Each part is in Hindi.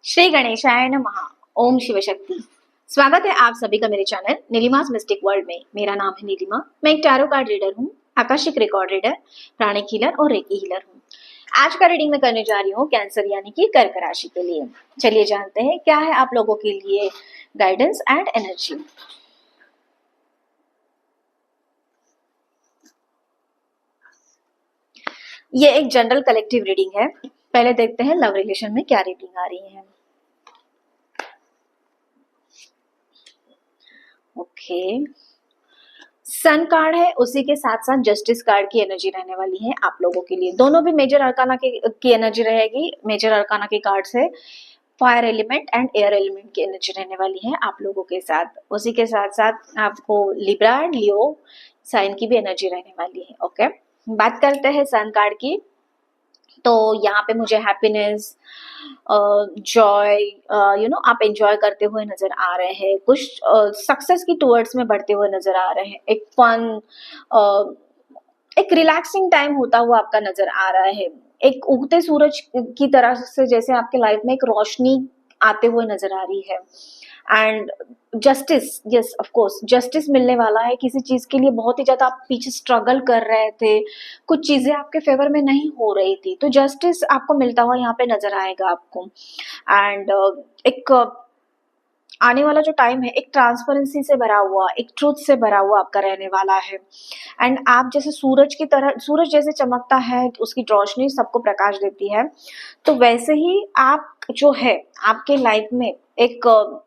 श्री गणेशाय नमः। ओम शिव शक्ति। स्वागत है आप सभी का मेरे चैनल नीलिमास मिस्टिक वर्ल्ड में। मेरा नाम है नीलिमा। मैं एक टैरो कार्ड रीडर हूँ, आकाशिक रिकॉर्ड रीडर, प्राणिक हीलर और रेकी हीलर हूँ। आज का रीडिंग में करने जा रही हूँ कैंसर यानी कि कर्क राशि के लिए। चलिए जानते हैं क्या है आप लोगों के लिए गाइडेंस एंड एनर्जी। ये एक जनरल कलेक्टिव रीडिंग है। पहले देखते हैं लव रिलेशन में क्या रीडिंग आ रही है। ओके, सन कार्ड है, उसी के साथ साथ जस्टिस कार्ड की एनर्जी रहने वाली है आप लोगों के लिए। दोनों भी मेजर अरकाना की एनर्जी रहेगी। मेजर अरकाना के कार्ड से fire element and air element की एनर्जी रहने वाली है आप लोगों के साथ। उसी के साथ साथ आपको लिब्रा एंड लियो साइन की भी एनर्जी रहने वाली है। ओके, बात करते हैं सन कार्ड की। तो यहाँ पे मुझे हैप्पीनेस, जॉय, आप एंजॉय करते हुए नजर आ रहे हैं। कुछ सक्सेस की टूवर्ड्स में बढ़ते हुए नजर आ रहे हैं। एक फन, एक रिलैक्सिंग टाइम होता हुआ आपका नजर आ रहा है। एक उगते सूरज की तरह से जैसे आपके लाइफ में एक रोशनी आते हुए नजर आ रही है। And justice, yes of course justice मिलने वाला है। किसी चीज के लिए बहुत ही ज्यादा आप पीछे स्ट्रगल कर रहे थे, कुछ चीजें आपके फेवर में नहीं हो रही थी, तो जस्टिस आपको मिलता हुआ यहाँ पे नजर आएगा आपको। एंड एक आने वाला जो टाइम है एक ट्रांसपेरेंसी से भरा हुआ, एक ट्रूथ से भरा हुआ आपका रहने वाला है। एंड आप जैसे सूरज की तरह, सूरज जैसे चमकता है, उसकी रोशनी सबको प्रकाश देती है, तो वैसे ही आप जो है आपके लाइफ में एक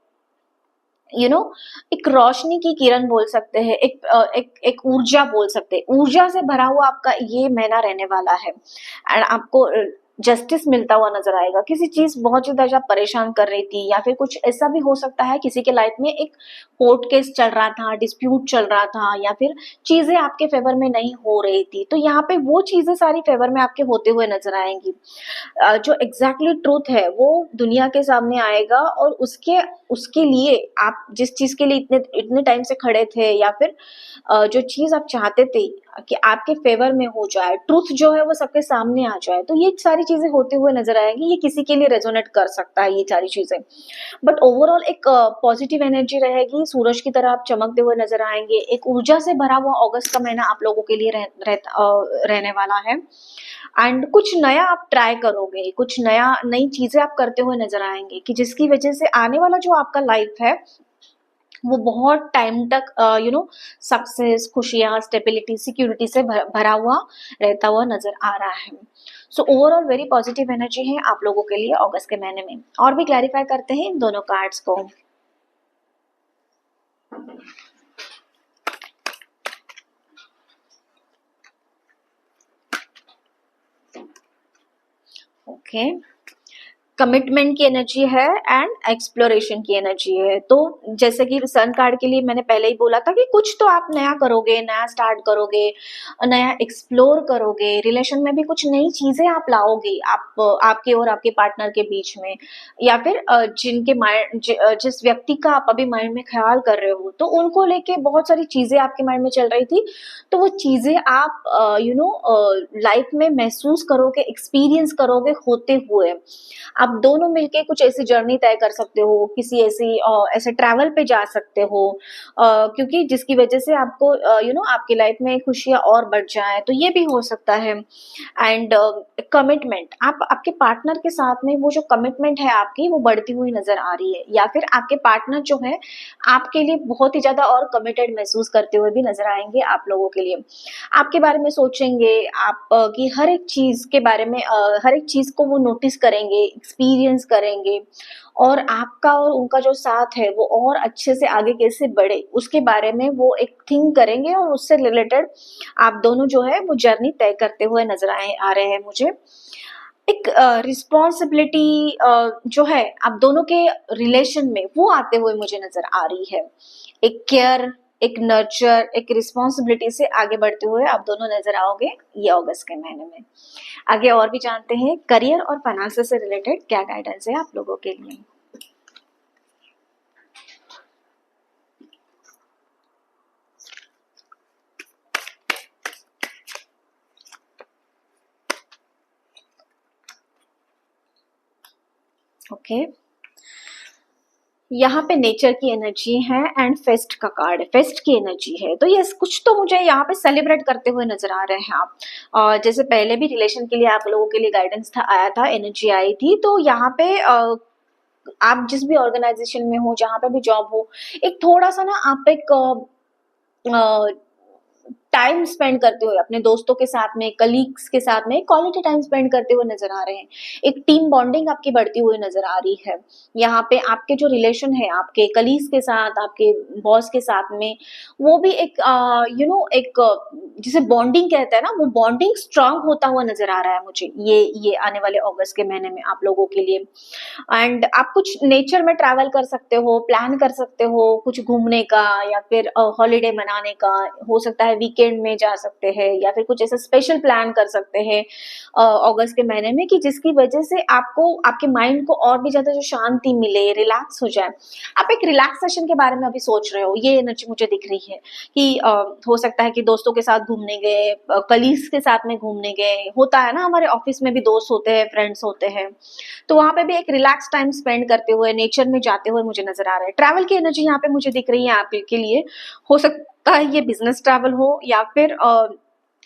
एक रोशनी की किरण बोल सकते हैं, एक ऊर्जा बोल सकते हैं। ऊर्जा से भरा हुआ आपका ये महीना रहने वाला है। एंड आपको जस्टिस मिलता हुआ नजर आएगा। किसी चीज बहुत ज्यादा आप परेशान कर रही थी, या फिर कुछ ऐसा भी हो सकता है किसी के लाइफ में एक कोर्ट केस चल रहा था, डिस्प्यूट चल रहा था, या फिर चीजें आपके फेवर में नहीं हो रही थी, तो यहाँ पे वो चीजें सारी फेवर में आपके होते हुए नजर आएंगी। जो एग्जैक्टली ट्रूथ है वो दुनिया के सामने आएगा, और उसके उसके लिए आप जिस चीज के लिए इतने इतने टाइम से खड़े थे, या फिर जो चीज आप चाहते थे कि आपके फेवर में हो जाए, ट्रूथ जो है वो सबके सामने आ जाए, तो ये सारी चीजें होते हुए नजर आएंगी। ये किसी के लिए रेजोनेट कर सकता है ये सारी चीजें, बट ओवरऑल एक पॉजिटिव एनर्जी रहेगी। सूरज की तरह आप चमकते हुए नजर आएंगे। एक ऊर्जा से भरा हुआ अगस्त का महीना आप लोगों के लिए रहने वाला है। एंड कुछ नया आप ट्राई करोगे, कुछ नई चीजें आप करते हुए नजर आएंगे, कि जिसकी वजह से आने वाला जो आपका लाइफ है वो बहुत टाइम तक सक्सेस, खुशियां, स्टेबिलिटी, सिक्योरिटी से भरा हुआ रहता हुआ नजर आ रहा है। So overall very positive energy है आप लोगों के लिए अगस्त के महीने में। और भी क्लैरिफाई करते हैं इन दोनों कार्ड्स को। ओके, कमिटमेंट की एनर्जी है एंड एक्सप्लोरेशन की एनर्जी है। तो जैसे कि सन कार्ड के लिए मैंने पहले ही बोला था कि कुछ तो आप नया करोगे, नया स्टार्ट करोगे, नया एक्सप्लोर करोगे। रिलेशन में भी कुछ नई चीजें आप लाओगे, आपके और आपके पार्टनर के बीच में, या फिर जिनके माइंड जिस व्यक्ति का आप अभी माइंड में ख्याल कर रहे हो, तो उनको लेके बहुत सारी चीजें आपके माइंड में चल रही थी, तो वो चीजें आप लाइफ में महसूस करोगे, एक्सपीरियंस करोगे होते हुए। आप दोनों मिलके कुछ ऐसी जर्नी तय कर सकते हो, किसी ऐसे ट्रैवल पे जा सकते हो, क्योंकि जिसकी वजह से आपको आपकी लाइफ में खुशियां और बढ़ जाए, तो ये भी हो सकता है। एंड कमिटमेंट, आप आपके पार्टनर के साथ में वो जो कमिटमेंट है आपकी वो बढ़ती हुई नजर आ रही है, या फिर आपके पार्टनर जो है आपके लिए बहुत ही ज्यादा और कमिटेड महसूस करते हुए भी नजर आएंगे आप लोगों के लिए। आपके बारे में सोचेंगे आप, कि हर एक चीज के बारे में, हर एक चीज को वो नोटिस करेंगे, एक्सपीरियंस करेंगे, और आपका और उनका जो साथ है वो और अच्छे से आगे कैसे बढ़े उसके बारे में वो एक थिंक करेंगे, और उससे रिलेटेड आप दोनों जो है वो जर्नी तय करते हुए नजर आ रहे हैं मुझे। एक रिस्पॉन्सिबिलिटी जो है आप दोनों के रिलेशन में वो आते हुए मुझे नजर आ रही है। एक केयर, एक नर्चर, एक रिस्पॉन्सिबिलिटी से आगे बढ़ते हुए आप दोनों नजर आओगे ये अगस्त के महीने में। आगे और भी जानते हैं करियर और फाइनेंस से रिलेटेड क्या गाइडेंस है आप लोगों के लिए। ओके, यहाँ पे नेचर की एनर्जी है एंड फेस्ट का कार्ड है, फेस्ट की एनर्जी है। तो ये कुछ तो मुझे यहाँ पे सेलिब्रेट करते हुए नजर आ रहे हैं आप। जैसे पहले भी रिलेशन के लिए आप लोगों के लिए गाइडेंस था, आया था, एनर्जी आई थी। तो यहाँ पे आप जिस भी ऑर्गेनाइजेशन में हो, जहाँ पे भी जॉब हो, एक थोड़ा सा ना आप एक टाइम स्पेंड करते हुए अपने दोस्तों के साथ में, कलीग्स के साथ में क्वालिटी टाइम स्पेंड करते हुए नजर आ रहे हैं। एक टीम बॉन्डिंग आपकी बढ़ती हुई नजर आ रही है। यहाँ पे आपके जो रिलेशन है आपके कलीग्स के साथ, आपके बॉस के साथ में, वो भी एक एक जिसे बॉन्डिंग कहते हैं ना, वो बॉन्डिंग स्ट्रांग होता हुआ नजर आ रहा है मुझे ये आने वाले अगस्त के महीने में आप लोगों के लिए। एंड आप कुछ नेचर में ट्रैवल कर सकते हो, प्लान कर सकते हो कुछ घूमने का, या फिर हॉलीडे मनाने का। हो सकता है वीकेंड में जा सकते हैं, या फिर कुछ ऐसा स्पेशल प्लान कर सकते हैं अगस्त के महीने में, कि जिसकी वजह से आपको आपके माइंड को और भी ज्यादा जो शांति मिले, रिलैक्स हो जाए। आप एक रिलैक्सेशन के बारे में अभी सोच रहे हो, ये एनर्जी मुझे दिख रही है कि हो सकता है कि दोस्तों के साथ घूमने गए, कलीग्स के साथ में घूमने गए। होता है ना, हमारे ऑफिस में भी दोस्त होते हैं, फ्रेंड्स होते हैं, तो वहां पे भी एक रिलैक्स टाइम स्पेंड करते हुए, नेचर में जाते हुए मुझे नजर आ रहा है। ट्रैवल की एनर्जी यहाँ पे मुझे दिख रही है आपके लिए। हो सकता है ये बिजनेस ट्रैवल हो, या फिर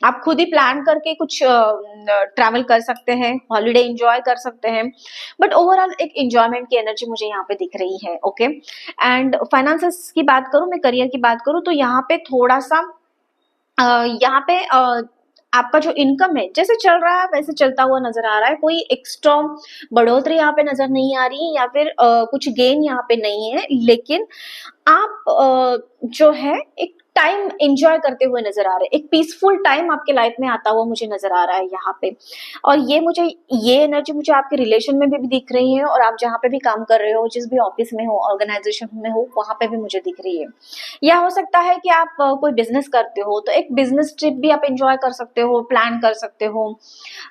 आप खुद ही प्लान करके कुछ ट्रैवल कर सकते हैं, हॉलीडे एंजॉय कर सकते हैं। बट ओवरऑल एक एंजॉयमेंट की एनर्जी मुझे यहाँ पे दिख रही है। ओके, एंड फाइनेंसेस की बात करूं, मैं करियर की बात करूं, तो यहाँ पे थोड़ा सा यहाँ पे आपका जो इनकम है जैसे चल रहा है वैसे चलता हुआ नजर आ रहा है। कोई एक्स्ट्रा बढ़ोतरी यहाँ पे नजर नहीं आ रही, या फिर कुछ गेन यहाँ पे नहीं है। लेकिन आप जो है एक टाइम एंजॉय करते हुए नजर आ रहे हैं, एक पीसफुल टाइम आपके लाइफ में आता हुआ मुझे नजर आ रहा है यहाँ पे। और ये एनर्जी मुझे आपके रिलेशन में भी दिख रही है, और आप जहाँ पे भी काम कर रहे हो, जिस भी ऑफिस में हो, ऑर्गेनाइजेशन में हो, वहां पे भी मुझे दिख रही है। या हो सकता है कि आप कोई बिजनेस करते हो, तो एक बिजनेस ट्रिप भी आप एंजॉय कर सकते हो, प्लान कर सकते हो।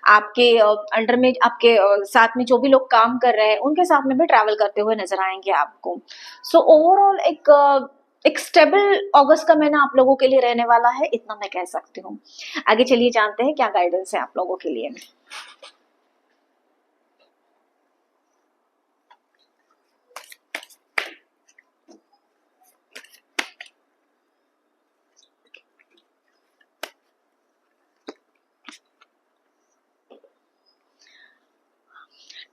आपके अंडर में, आपके साथ में जो भी लोग काम कर रहे हैं, उनके साथ में भी ट्रैवल करते हुए नजर आएंगे आपको। सो ओवरऑल एक स्टेबल अगस्त का महीना आप लोगों के लिए रहने वाला है, इतना मैं कह सकती हूँ। आगे चलिए जानते हैं क्या गाइडेंस है आप लोगों के लिए।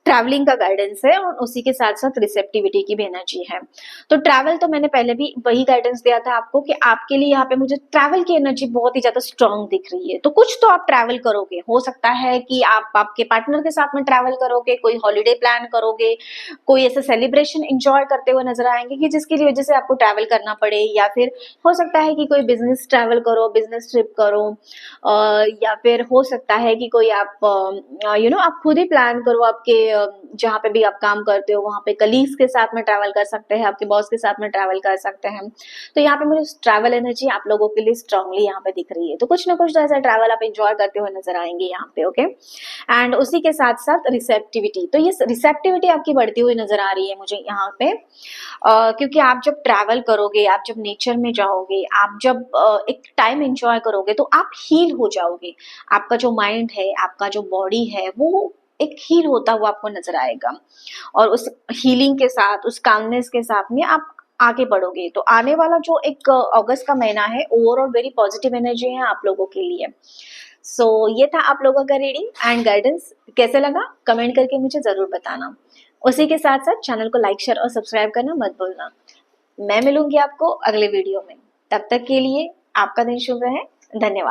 ट्रैवलिंग का गाइडेंस है, और उसी के साथ साथ रिसेप्टिविटी की भी एनर्जी है। तो ट्रैवल तो मैंने पहले भी वही गाइडेंस दिया था आपको कि आपके लिए यहाँ पे मुझे ट्रैवल की एनर्जी बहुत ही ज्यादा स्ट्रांग दिख रही है। तो कुछ तो आप ट्रैवल करोगे, हो सकता है कि आप आपके पार्टनर के साथ में ट्रैवल करोगे, कोई हॉलीडे प्लान करोगे, कोई ऐसा सेलिब्रेशन एंजॉय करते हुए नजर आएंगे कि जिसकी वजह से आपको ट्रैवल करना पड़े। या फिर हो सकता है कि कोई बिजनेस ट्रैवल करो, बिजनेस ट्रिप करो, या फिर हो सकता है कि कोई आप आप खुद ही प्लान करो, आपके जहाँ पे भी आप काम करते हो वहां पे कलीग्स के साथ में ट्रैवल कर सकते हैं, आपके बॉस के साथ में ट्रैवल कर सकते हैं। तो यहाँ पे मुझे ट्रैवल एनर्जी आप लोगों के लिए स्ट्रांगली यहाँ पे दिख रही है। तो कुछ ना कुछ तो ऐसा ट्रैवल आप एंजॉय करते हुए नजर आएंगे यहाँ पे। ओके, एंड उसी के साथ साथ रिसेप्टिविटी, तो ये रिसेप्टिविटी आपकी बढ़ती हुई नजर आ रही है मुझे यहाँ पे। क्योंकि आप जब ट्रैवल करोगे, आप जब नेचर में जाओगे, आप जब एक टाइम एंजॉय करोगे, तो आप हील हो जाओगे। आपका जो माइंड है, आपका जो बॉडी है, वो एक हील होता हुआ आपको नजर आएगा। और उस हीलिंग के साथ, उस कामनेस के साथ में आप आगे बढ़ोगे। तो आने वाला जो एक अगस्त का महीना है, ओवरऑल वेरी पॉजिटिव एनर्जी है आप लोगों के लिए। सो ये था आप लोगों का रीडिंग एंड गाइडेंस। कैसे लगा कमेंट करके मुझे जरूर बताना। उसी के साथ साथ चैनल को लाइक, शेयर और सब्सक्राइब करना मत भूलना। मैं मिलूंगी आपको अगले वीडियो में। तब तक के लिए आपका दिन शुभ रहे। धन्यवाद।